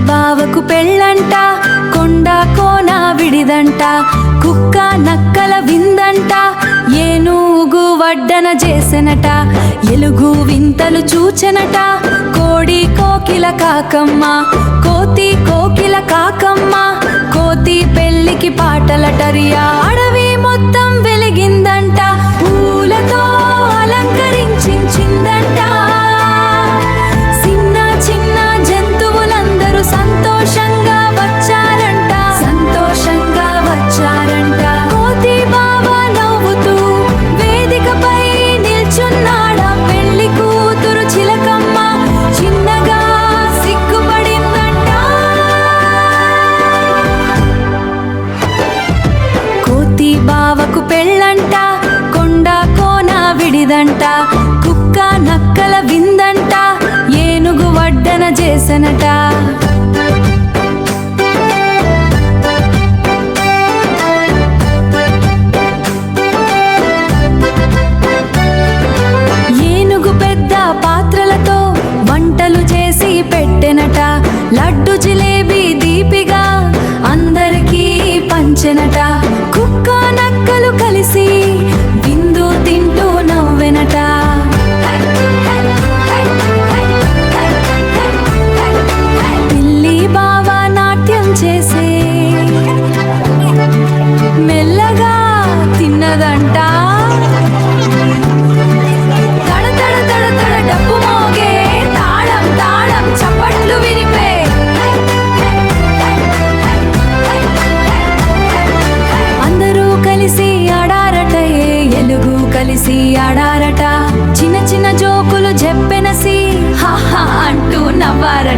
బావకు పెళ్ళంట, కొండ కోన విడిదంట, కుక్క నక్కల విందంట, ఏనుగు వడ్డన చేసెనట, ఎలుగు వింతలు చూచెనట, కోడి కోకిల కాకమ్మ, కోతి కోకిల కాకమ్మ, కోతి పెళ్ళికి పాటలటరియా, అడవి మొత్తం వెలిగిందంట, పూలతో అలంకరించిందంట, చిన్న చిన్న జంతువులందరూ సంతోషంగా వచ్చారంట, సంతోషంగా వచ్చారంట. కోతి బావ నవ్వుతూ వేదికపై నిల్చున్నాడా, పెళ్లి కూతురు చిలకమ్మ చిన్నగా సిగ్గుపడిందంట. కోతి బావకు పెళ్ళంట, కొండ కోన విడిదంట, కుక్క నక్కల విందంట, ఏనుగు వడ్డన చేసెనట. ఏనుగు పెద్ద పాత్రలతో వంటలు చేసి పెట్టెనట, లడ్డు జిలేబీ దీపిగా అందరికీ పంచెనట, కుక్క నక్కలు కలిసి విందు తింటూ నవ్వెనట. పిల్లి బావ నాట్యం చేసే మెల్లగా తిన్నదంట, తడ తడ తడ తడ డప్పు మోగే, తాళం తాళం చప్పట్లు వినిపే, అందరూ కలిసి ఆడారట, ఎలుగు కలిసి ఆడారట, చిన్న చిన్న జోకులు చెప్పెనసి హాహా అంటూ నవ్వారట.